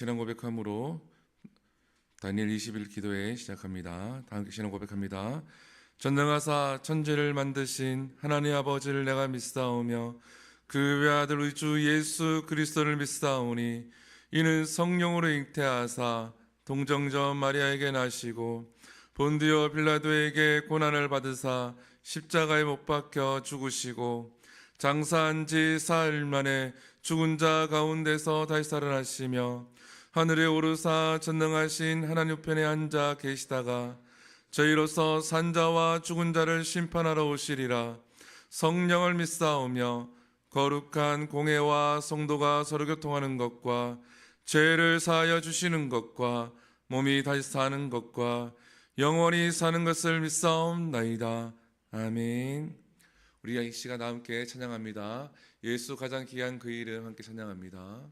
신앙 고백함으로 다니엘 20일 기도회 시작합니다. 다 함께 신앙 고백합니다. 전능하사 천지를 만드신 하나님 아버지를 내가 믿사오며 그 외아들 우리 주 예수 그리스도를 믿사오니 이는 성령으로 잉태하사 동정녀 마리아에게 나시고 본디오 빌라도에게 고난을 받으사 십자가에 못 박혀 죽으시고 장사한 지 사흘 만에 죽은 자 가운데서 다시 살아나시며 하늘에 오르사 전능하신 하나님 우편에 앉아 계시다가 저희로서 산자와 죽은 자를 심판하러 오시리라. 성령을 믿사오며 거룩한 공회와 성도가 서로 교통하는 것과 죄를 사하여 주시는 것과 몸이 다시 사는 것과 영원히 사는 것을 믿사옵나이다. 아멘. 우리가 이 시간 함께 찬양합니다. 예수 가장 귀한 그 이름 함께 찬양합니다.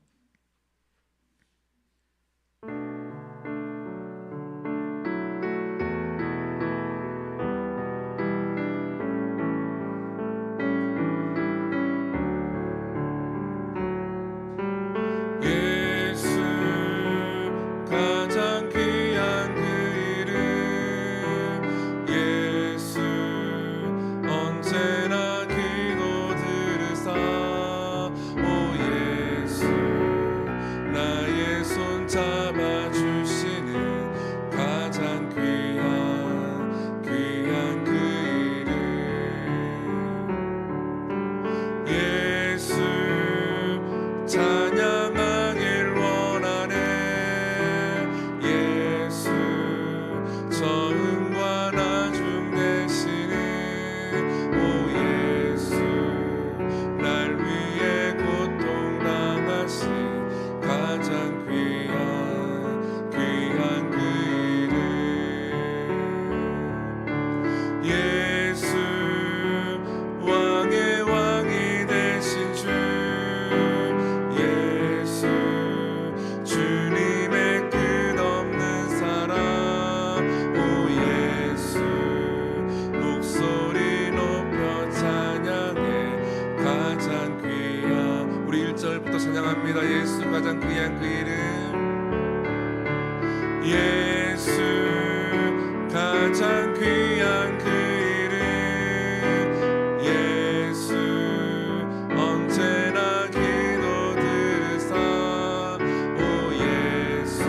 찬양합니다. 예수 가장 귀한 그 이름, 예수 가장 귀한 그 이름, 예수 언제나 기도 들으사. 오 예수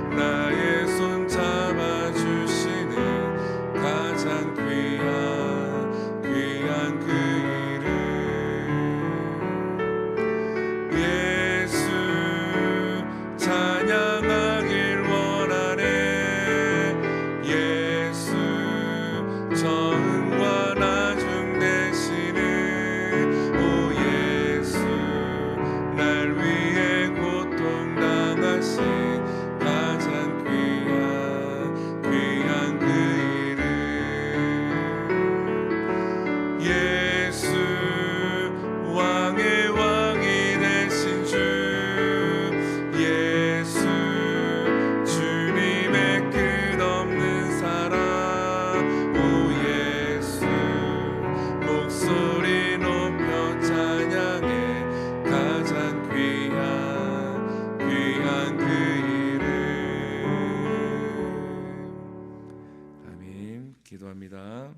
나의 손 잡아주시는 가장 귀한 그 이름, 찬양하길 원하네. 예수 전과 나중 되시는 오 예수 날 위해 고통당하신 가장 귀한 그 이름, 예수 왕의 왕이 되신 주, 주님의 끝없는 사랑. 오 예수 목소리 높여 찬양해 가장 귀한 그 이름. 아멘. 기도합니다.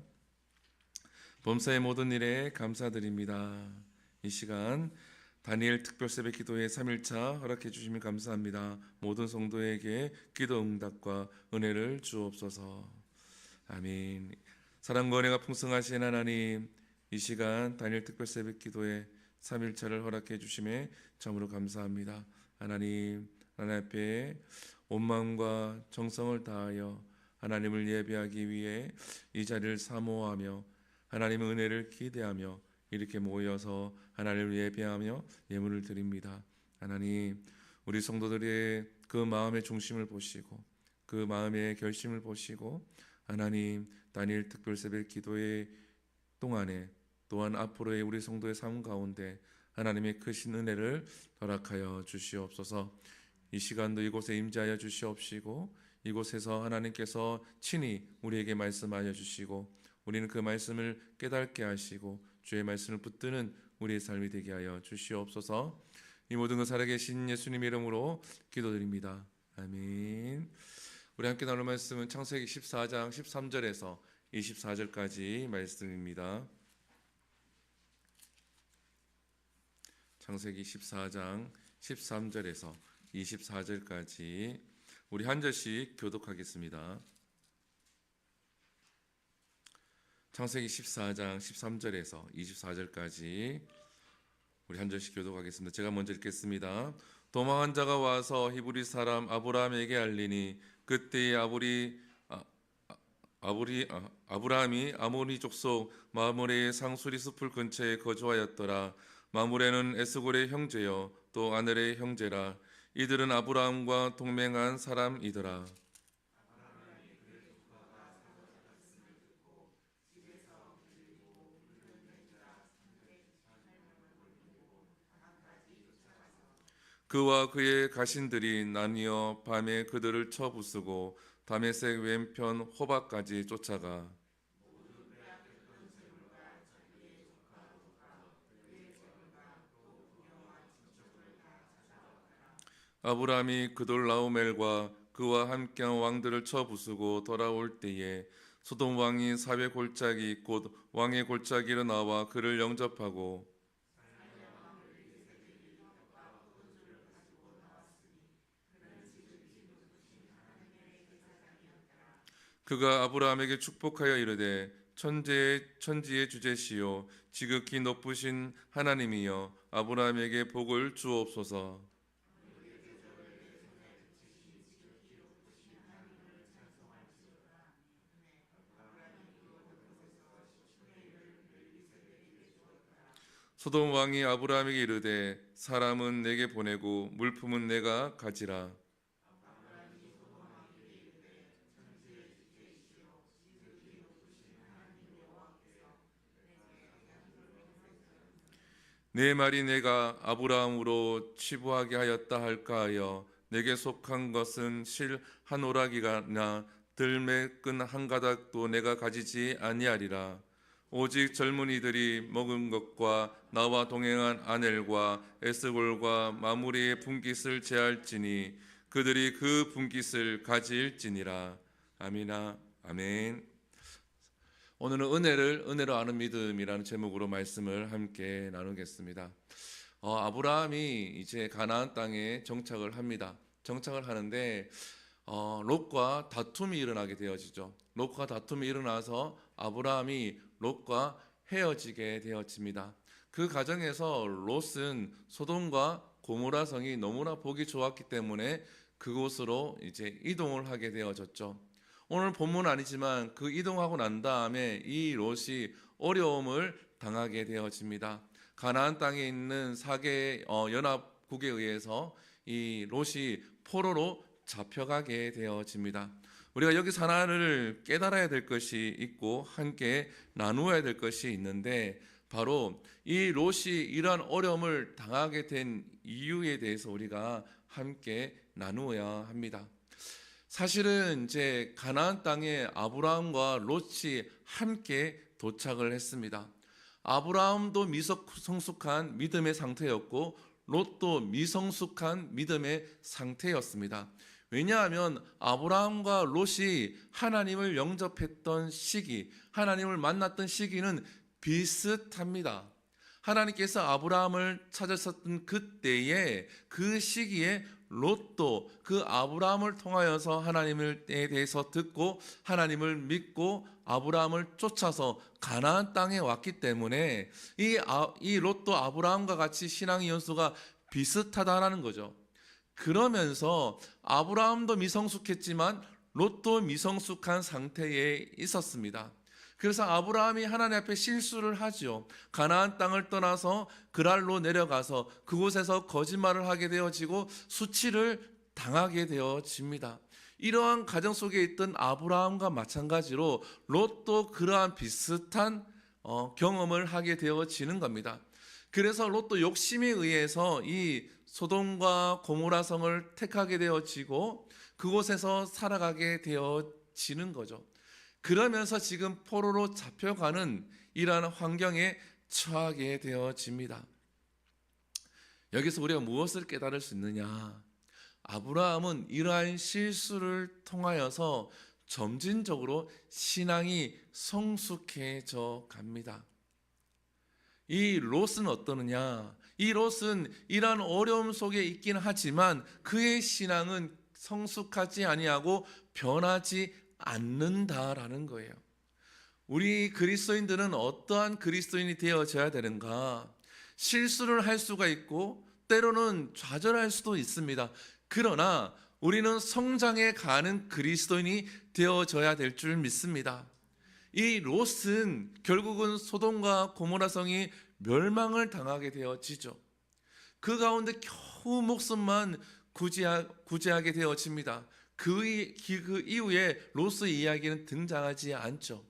범사의 모든 일에 감사드립니다. 이 시간 다니엘 특별 새벽 기도회 3일차 허락해 주시면 감사합니다. 모든 성도에게 기도 응답과 은혜를 주옵소서. 아멘. 사랑과 은혜가 풍성하신 하나님, 이 시간 다니엘 특별 새벽 기도회 3일차를 허락해 주심에 참으로 감사합니다. 하나님 앞에 온 마음과 정성을 다하여 하나님을 예배하기 위해 이 자리를 사모하며 하나님의 은혜를 기대하며 이렇게 모여서 하나님을 예배하며 예물을 드립니다. 하나님, 우리 성도들의 그 마음의 중심을 보시고 그 마음의 결심을 보시고 하나님 다니엘 특별 새벽 기도회 동안에 또한 앞으로의 우리 성도의 삶 가운데 하나님의 크신 은혜를 허락하여 주시옵소서. 이 시간도 이곳에 임재하여 주시옵시고 이곳에서 하나님께서 친히 우리에게 말씀하여 주시고 우리는 그 말씀을 깨닫게 하시고 주의 말씀을 붙드는 우리의 삶이 되게 하여 주시옵소서. 이 모든 것 살아계신 예수님 이름으로 기도드립니다. 아멘. 우리 함께 나눌 말씀은 창세기 14장 13절에서 24절까지 말씀입니다. 창세기 14장 13절에서 24절까지 우리 한 절씩 교독하겠습니다. 창세기 14장 13절에서 24절까지 우리 한 절씩 교독하겠습니다. 제가 먼저 읽겠습니다. 도망한 자가 와서 히브리 사람 아브라함에게 알리니 그때의 아브라함이 아모리 족속 마므레의 상수리 숲을 근처에 거주하였더라. 마므레는 에스골의 형제요 또 아넬의 형제라. 이들은 아브라함과 동맹한 사람이더라. 그와 그의 가신들이 나뉘어 밤에 그들을 쳐부수고 다메섹 왼편 호박까지 쫓아가 아브라함이 그돌라오멜과 그와 함께한 왕들을 쳐부수고 돌아올 때에 소돔 왕이 사회 골짜기 곧 왕의 골짜기로 나와 그를 영접하고 그가 아브라함에게 축복하여 이르되 천지의 주제시요 지극히 높으신 하나님이여 아브라함에게 복을 주옵소서. 소돔 왕이 아브라함에게 이르되 사람은 내게 보내고 물품은 내가 가지라. 내 말이 내가 아브라함으로 치부하게 하였다 할까 하여 내게 속한 것은 실 한 오라기나 들매끈 한 가닥도 내가 가지지 아니하리라. 오직 젊은이들이 먹은 것과 나와 동행한 아넬과 에스골과 마무리의 분깃을 제할지니 그들이 그 분깃을 가질지니라. 아미나 아멘. 오늘은 은혜로 아는 믿음이라는 제목으로 말씀을 함께 나누겠습니다. 아브라함이 이제 가나안 땅에 정착을 합니다. 정착을 하는데 롯과 다툼이 일어나게 되어지죠. 롯과 다툼이 일어나서 아브라함이 롯과 헤어지게 되어집니다. 그 과정에서 롯은 소돔과 고모라 성이 너무나 보기 좋았기 때문에 그곳으로 이제 이동을 하게 되어졌죠. 오늘 본문은 아니지만 그 이동하고 난 다음에 이 롯이 어려움을 당하게 되어집니다. 가나안 땅에 있는 4개 연합국에 의해서 이 롯이 포로로 잡혀가게 되어집니다. 우리가 여기서 하나를 깨달아야 될 것이 있고 함께 나누어야 될 것이 있는데 바로 이 롯이 이러한 어려움을 당하게 된 이유에 대해서 우리가 함께 나누어야 합니다. 사실은 이제 가나안 땅에 아브라함과 롯이 함께 도착을 했습니다. 아브라함도 미성숙한 믿음의 상태였고 롯도 미성숙한 믿음의 상태였습니다. 왜냐하면 아브라함과 롯이 하나님을 영접했던 시기, 하나님을 만났던 시기는 비슷합니다. 하나님께서 아브라함을 찾으셨던 그때에 그 시기에 롯도 그 아브라함을 통하여서 하나님에 대해서 듣고 하나님을 믿고 아브라함을 쫓아서 가나안 땅에 왔기 때문에 이 롯도 아브라함과 같이 신앙의 연수가 비슷하다라는 거죠. 그러면서 아브라함도 미성숙했지만 롯도 미성숙한 상태에 있었습니다. 그래서 아브라함이 하나님 앞에 실수를 하죠. 가나안 땅을 떠나서 그랄로 내려가서 그곳에서 거짓말을 하게 되어지고 수치를 당하게 되어집니다. 이러한 가정 속에 있던 아브라함과 마찬가지로 롯도 그러한 비슷한 경험을 하게 되어지는 겁니다. 그래서 롯도 욕심에 의해서 이 소돔과 고모라 성을 택하게 되어지고 그곳에서 살아가게 되어지는 거죠. 그러면서 지금 포로로 잡혀가는 이러한 환경에 처하게 되어집니다. 여기서 우리가 무엇을 깨달을 수 있느냐? 아브라함은 이러한 실수를 통하여서 점진적으로 신앙이 성숙해져 갑니다. 이 롯은 어떠느냐? 이 롯은 이러한 어려움 속에 있긴 하지만 그의 신앙은 성숙하지 아니하고 변하지 않는다라는 거예요. 우리 그리스도인들은 어떠한 그리스도인이 되어져야 되는가? 실수를 할 수가 있고 때로는 좌절할 수도 있습니다. 그러나 우리는 성장해 가는 그리스도인이 되어져야 될 줄 믿습니다. 이 롯은 결국은 소돔과 고모라 성이 멸망을 당하게 되어지죠. 그 가운데 겨우 목숨만 구제하게 되어집니다. 그 이후에 롯의 이야기는 등장하지 않죠.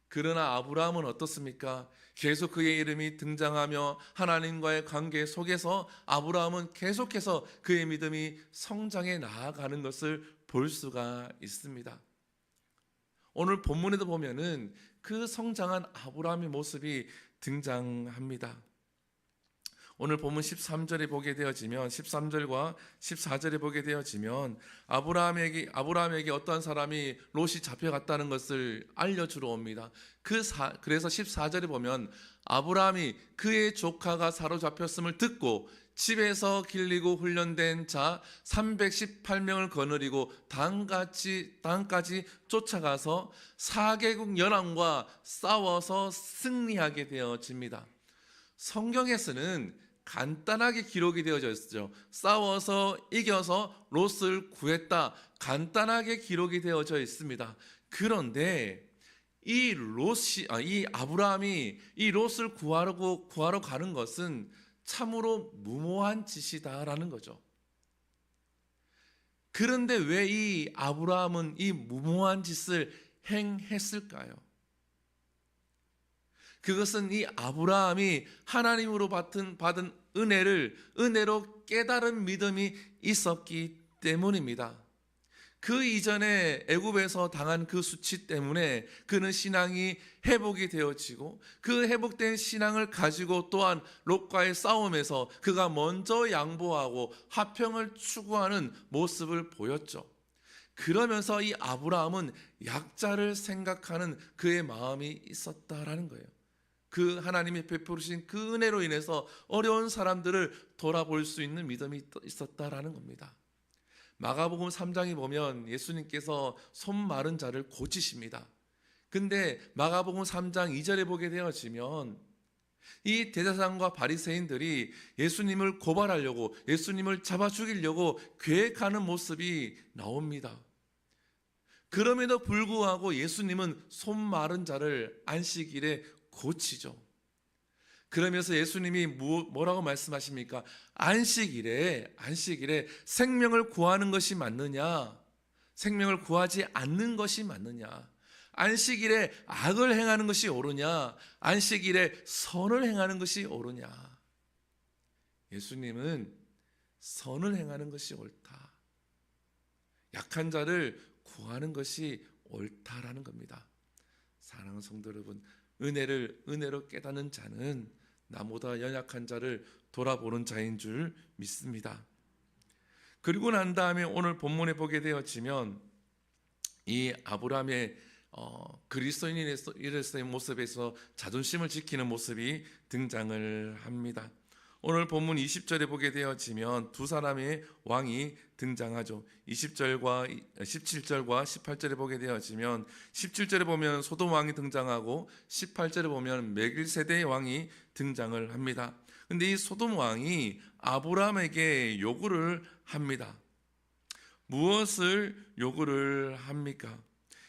그러나 아브라함은 어떻습니까? 계속 그의 이름이 등장하며 하나님과의 관계 속에서 아브라함은 계속해서 그의 믿음이 성장해 나아가는 것을 볼 수가 있습니다. 오늘 본문에도 보면은 그 성장한 아브라함의 모습이 등장합니다. 오늘 본문 13절에 보게 되어지면 13절과 14절에 보게 되어지면 아브라함에게 어떠한 사람이 롯이 잡혀갔다는 것을 알려주러 옵니다. 그래서 14절에 보면 아브라함이 그의 조카가 사로잡혔음을 듣고 집에서 길리고 훈련된 자 318명을 거느리고 단까지 쫓아가서 4개국 연합과 싸워서 승리하게 되어집니다. 성경에서는 간단하게 기록이 되어져 있죠. 싸워서 이겨서 롯을 구했다. 간단하게 기록이 되어져 있습니다. 그런데 이 아브라함이 이 롯을 구하러 가는 것은 참으로 무모한 짓이다라는 거죠. 그런데 왜 이 아브라함은 이 무모한 짓을 행했을까요? 그것은 이 아브라함이 하나님으로 받은 은혜로 깨달은 믿음이 있었기 때문입니다. 그 이전에 애굽에서 당한 그 수치 때문에 그는 신앙이 회복이 되어지고 그 회복된 신앙을 가지고 또한 롯과의 싸움에서 그가 먼저 양보하고 화평을 추구하는 모습을 보였죠. 그러면서 이 아브라함은 약자를 생각하는 그의 마음이 있었다라는 거예요. 그 하나님이 베푸신 그 은혜로 인해서 어려운 사람들을 돌아볼 수 있는 믿음이 있었다라는 겁니다. 마가복음 3장에 보면 예수님께서 손 마른 자를 고치십니다. 근데 마가복음 3장 2절에 보게 되어지면 이 대제사장과 바리새인들이 예수님을 고발하려고 예수님을 잡아 죽이려고 계획하는 모습이 나옵니다. 그럼에도 불구하고 예수님은 손 마른 자를 안식일에 고치죠. 그러면서 예수님이 뭐라고 말씀하십니까? 안식일에 생명을 구하는 것이 맞느냐? 생명을 구하지 않는 것이 맞느냐? 안식일에 악을 행하는 것이 옳으냐? 안식일에 선을 행하는 것이 옳으냐? 예수님은 선을 행하는 것이 옳다. 약한 자를 구하는 것이 옳다라는 겁니다. 사랑하는 성도 여러분, 은혜로 깨닫는 자는 나보다 연약한 자를 돌아보는 자인 줄 믿습니다. 그리고 난 다음에 오늘 본문에 보게 되어지면 이 아브라함의 그리스도인으로서의 모습에서 자존심을 지키는 모습이 등장을 합니다. 오늘 본문 20절에 보게 되어지면 두 사람의 왕이 등장하죠. 20절과 17절과 18절에 보게 되어지면 17절에 보면 소돔 왕이 등장하고 18절에 보면 멜기세덱의 왕이 등장을 합니다. 근데 이 소돔 왕이 아브라함에게 요구를 합니다. 무엇을 요구를 합니까?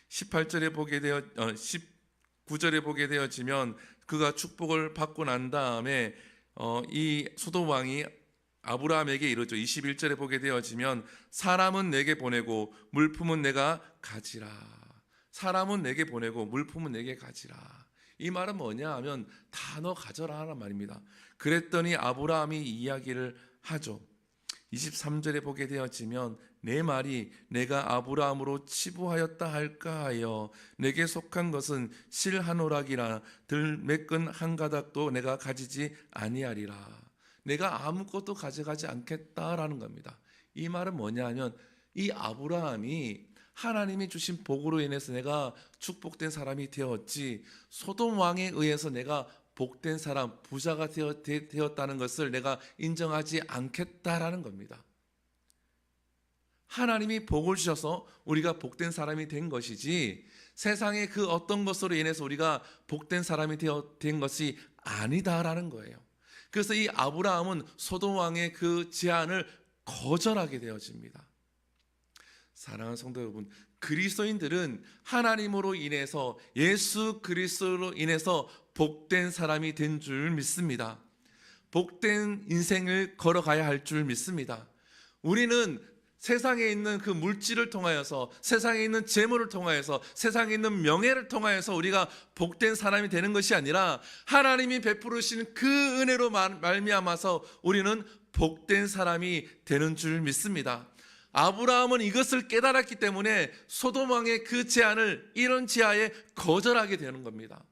18절에 보게 되어 19절에 보게 되어지면 그가 축복을 받고 난 다음에 이 소돔 왕이 아브라함에게 이르죠. 21절에 보게 되어지면 사람은 내게 보내고 물품은 내가 가지라. 사람은 내게 보내고 물품은 내게 가지라. 이 말은 뭐냐 하면 다 너 가져라 하는 말입니다. 그랬더니 아브라함이 이야기를 하죠. 23절에 보게 되어지면 내 말이 내가 아브라함으로 치부하였다 할까 하여 내게 속한 것은 실 한 오락이라 들 매끈 한 가닥도 내가 가지지 아니하리라. 내가 아무것도 가져가지 않겠다라는 겁니다. 이 말은 뭐냐 하면 이 아브라함이 하나님이 주신 복으로 인해서 내가 축복된 사람이 되었지, 소돔 왕에 의해서 내가 복된 사람, 부자가 되었다는 것을 내가 인정하지 않겠다라는 겁니다. 하나님이 복을 주셔서 우리가 복된 사람이 된 것이지, 세상의 그 어떤 것으로 인해서 우리가 복된 사람이 된 것이 아니다라는 거예요. 그래서 이 아브라함은 소돔 왕의 그 제안을 거절하게 되어집니다. 사랑하는 성도 여러분, 그리스도인들은 하나님으로 인해서, 예수 그리스도로 인해서 복된 사람이 된 줄 믿습니다. 복된 인생을 걸어가야 할 줄 믿습니다. 우리는 세상에 있는 그 물질을 통하여서, 세상에 있는 재물을 통하여서, 세상에 있는 명예를 통하여서 우리가 복된 사람이 되는 것이 아니라 하나님이 베푸시는 그 은혜로 말미암아서 우리는 복된 사람이 되는 줄 믿습니다. 아브라함은 이것을 깨달았기 때문에 소돔 왕의 그 제안을, 이런 제안에 거절하게 되는 겁니다.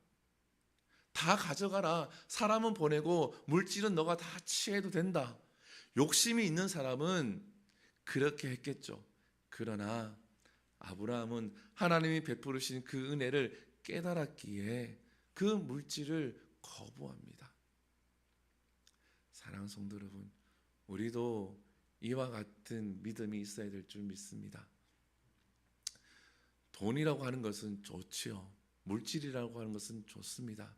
다 가져가라, 사람은 보내고 물질은 너가 다 취해도 된다. 욕심이 있는 사람은 그렇게 했겠죠. 그러나 아브라함은 하나님이 베푸신 그 은혜를 깨달았기에 그 물질을 거부합니다. 사랑하는 성도 여러분, 우리도 이와 같은 믿음이 있어야 될 줄 믿습니다. 돈이라고 하는 것은 좋지요. 물질이라고 하는 것은 좋습니다.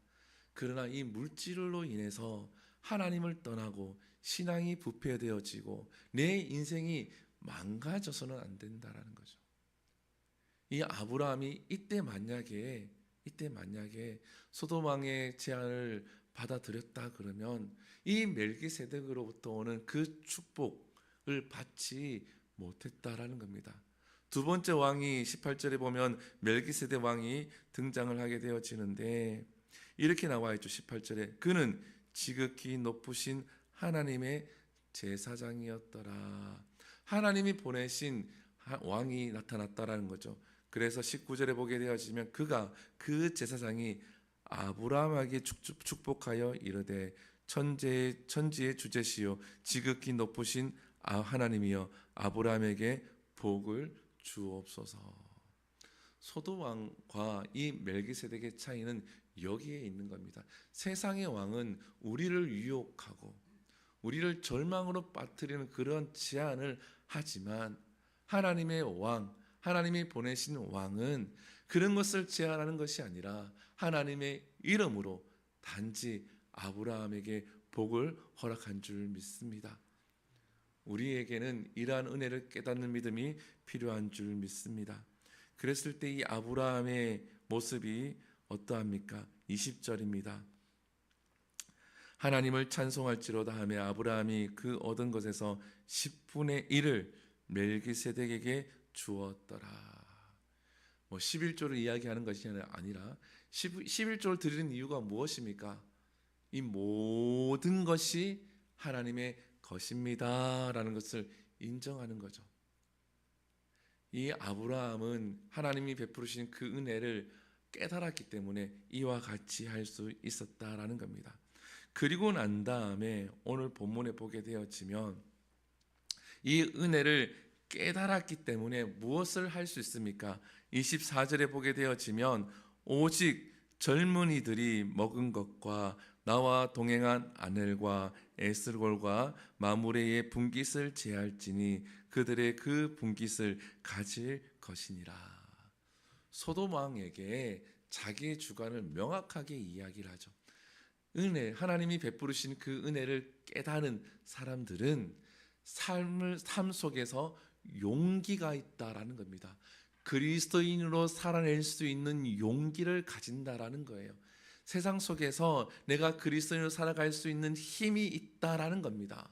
그러나 이 물질로 인해서 하나님을 떠나고 신앙이 부패되어지고 내 인생이 망가져서는 안 된다라는 거죠. 이 아브라함이 이때 만약에 소돔 왕의 제안을 받아들였다 그러면 이 멜기세덱으로부터 오는 그 축복을 받지 못했다라는 겁니다. 두 번째 왕이 18절에 보면 멜기세덱 왕이 등장을 하게 되어지는데 이렇게 나와 있죠. 18절에 그는 지극히 높으신 하나님의 제사장이었더라. 하나님이 보내신 왕이 나타났다라는 거죠. 그래서 19절에 보게 되어지면 그가, 그 제사장이 아브라함에게 축복하여 이르되 천지의 주제시요 지극히 높으신 하나님이여 아브라함에게 복을 주옵소서. 소돔 왕과 이 멜기세덱의 차이는 여기에 있는 겁니다. 세상의 왕은 우리를 유혹하고 우리를 절망으로 빠뜨리는 그런 제안을 하지만 하나님의 왕, 하나님이 보내신 왕은 그런 것을 제안하는 것이 아니라 하나님의 이름으로 단지 아브라함에게 복을 허락한 줄 믿습니다. 우리에게는 이러한 은혜를 깨닫는 믿음이 필요한 줄 믿습니다. 그랬을 때 이 아브라함의 모습이 어떠합니까? 20절입니다. 하나님을 찬송할지로다 하며 아브라함이 그 얻은 것에서 10분의 1을 멜기세덱에게 주었더라. 11조를 이야기하는 것이 아니라 11조를 드리는 이유가 무엇입니까? 이 모든 것이 하나님의 것입니다 라는 것을 인정하는 거죠. 이 아브라함은 하나님이 베푸신 그 은혜를 깨달았기 때문에 이와 같이 할 수 있었다라는 겁니다. 그리고 난 다음에 오늘 본문에 보게 되어지면 이 은혜를 깨달았기 때문에 무엇을 할 수 있습니까? 24절에 보게 되어지면 오직 젊은이들이 먹은 것과 나와 동행한 아넬과 에스골과 마므레의 분깃을 제할지니 그들의 그 분깃을 가질 것이니라. 소돔 왕에게 자기의 주관을 명확하게 이야기를 하죠. 은혜, 하나님이 베푸신 그 은혜를 깨닫는 사람들은 삶 속에서 용기가 있다라는 겁니다. 그리스도인으로 살아낼 수 있는 용기를 가진다라는 거예요. 세상 속에서 내가 그리스도인으로 살아갈 수 있는 힘이 있다라는 겁니다.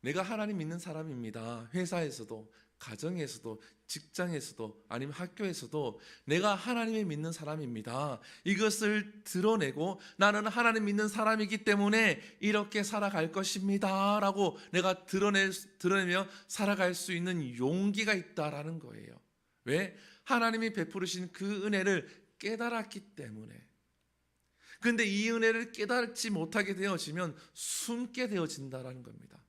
내가 하나님 믿는 사람입니다. 회사에서도, 가정에서도, 직장에서도, 아니면 학교에서도 내가 하나님을 믿는 사람입니다. 이것을 드러내고 나는 하나님 믿는 사람이기 때문에 이렇게 살아갈 것입니다 라고 내가 드러내며 살아갈 수 있는 용기가 있다라는 거예요. 왜? 하나님이 베푸신 그 은혜를 깨달았기 때문에. 그런데 이 은혜를 깨닫지 못하게 되어지면 숨게 되어진다라는 겁니다.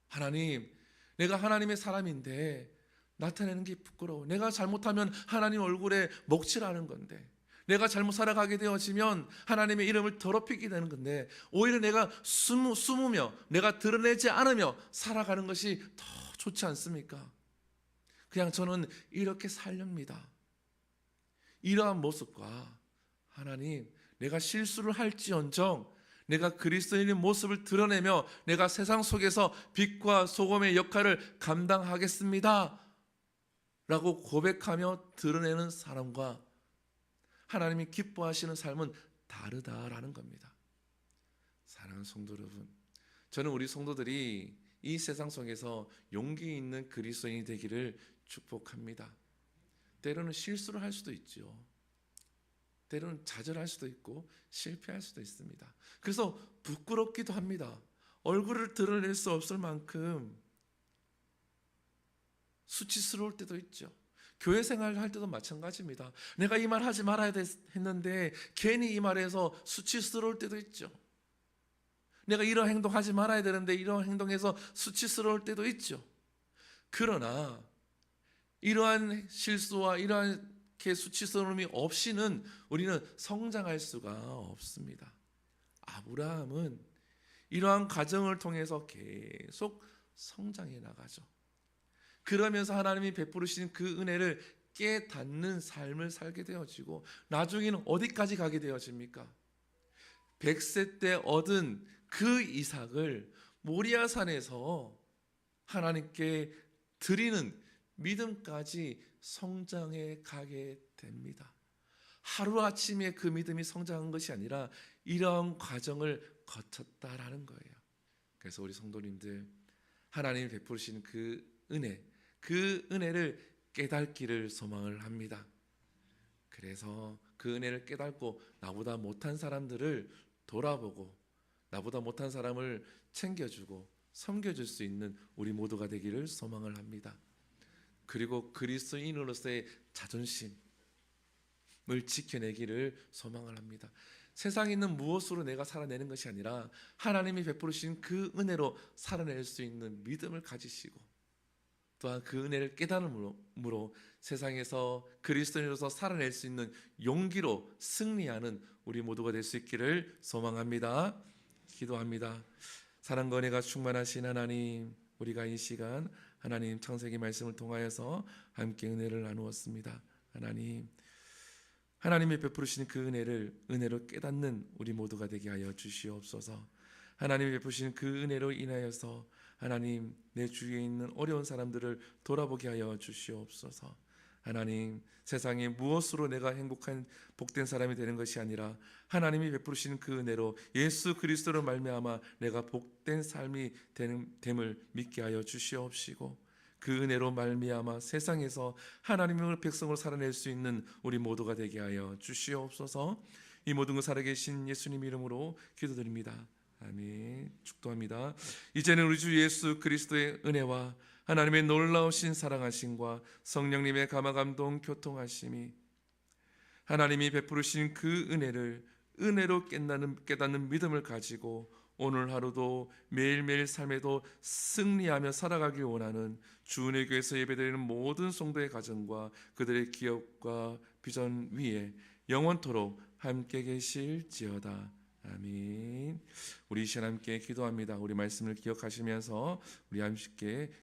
하나님, 내가 하나님의 사람인데 나타내는 게 부끄러워. 내가 잘못하면 하나님 얼굴에 먹칠하는 건데, 내가 잘못 살아가게 되어지면 하나님의 이름을 더럽히게 되는 건데, 오히려 내가 숨으며 내가 드러내지 않으며 살아가는 것이 더 좋지 않습니까? 그냥 저는 이렇게 살렵니다. 이러한 모습과 하나님, 내가 실수를 할지언정 내가 그리스도인의 모습을 드러내며 내가 세상 속에서 빛과 소금의 역할을 감당하겠습니다 라고 고백하며 드러내는 사람과 하나님이 기뻐하시는 삶은 다르다라는 겁니다. 사랑하는 성도 여러분, 저는 우리 성도들이 이 세상 속에서 용기 있는 그리스도인이 되기를 축복합니다. 때로는 실수를 할 수도 있죠. 때로는 좌절할 수도 있고 실패할 수도 있습니다. 그래서 부끄럽기도 합니다. 얼굴을 드러낼 수 없을 만큼 수치스러울 때도 있죠. 교회 생활을 할 때도 마찬가지입니다. 내가 이 말 하지 말아야 했는데 괜히 이 말에서 수치스러울 때도 있죠. 내가 이런 행동하지 말아야 되는데 이런 행동에서 수치스러울 때도 있죠. 그러나 이러한 실수와 이러한 수치스러움이 없이는 우리는 성장할 수가 없습니다. 아브라함은 이러한 과정을 통해서 계속 성장해 나가죠. 그러면서 하나님이 베푸시는 그 은혜를 깨닫는 삶을 살게 되어지고 나중에는 어디까지 가게 되어집니까? 100세 때 얻은 그 이삭을 모리아산에서 하나님께 드리는 믿음까지 성장해 가게 됩니다. 하루아침에 그 믿음이 성장한 것이 아니라 이러한 과정을 거쳤다라는 거예요. 그래서 우리 성도님들, 하나님이 베푸시는 그 은혜를 깨닫기를 소망을 합니다. 그래서 그 은혜를 깨닫고 나보다 못한 사람들을 돌아보고 나보다 못한 사람을 챙겨주고 섬겨줄 수 있는 우리 모두가 되기를 소망을 합니다. 그리고 그리스도인으로서의 자존심을 지켜내기를 소망을 합니다. 세상에 있는 무엇으로 내가 살아내는 것이 아니라 하나님이 베푸신 그 은혜로 살아낼 수 있는 믿음을 가지시고 또한 그 은혜를 깨달음으로 세상에서 그리스도인으로서 살아낼 수 있는 용기로 승리하는 우리 모두가 될 수 있기를 소망합니다. 기도합니다. 사랑과 은혜가 충만하신 하나님, 우리가 이 시간 하나님 창세기 말씀을 통하여서 함께 은혜를 나누었습니다. 하나님이 베푸시는 그 은혜로 깨닫는 우리 모두가 되게 하여 주시옵소서. 하나님이 베푸시는 그 은혜로 인하여서 하나님, 내 주위에 있는 어려운 사람들을 돌아보게 하여 주시옵소서. 하나님, 세상에 무엇으로 내가 행복한 복된 사람이 되는 것이 아니라 하나님이 베푸시는 그 은혜로 예수 그리스도로 말미암아 내가 복된 삶이 됨을 믿게 하여 주시옵시고 그 은혜로 말미암아 세상에서 하나님의 백성으로 살아낼 수 있는 우리 모두가 되게 하여 주시옵소서. 이 모든 것 살아계신 예수님 이름으로 기도드립니다. 아멘. 축도합니다. 이제는 우리 주 예수 그리스도의 은혜와 하나님의 놀라우신 사랑하심과 성령님의 감화감동 교통하심이 하나님이 베푸신 그 은혜로 깨닫는 믿음을 가지고 오늘 하루도 매일매일 삶에도 승리하며 살아가길 원하는 주은혜 교회에서 예배드리는 모든 성도의 가정과 그들의 기업과 비전 위에 영원토록 함께 계실지어다. 아멘. 우리 이 시간 함께 기도합니다. 우리 말씀을 기억하시면서 우리 함께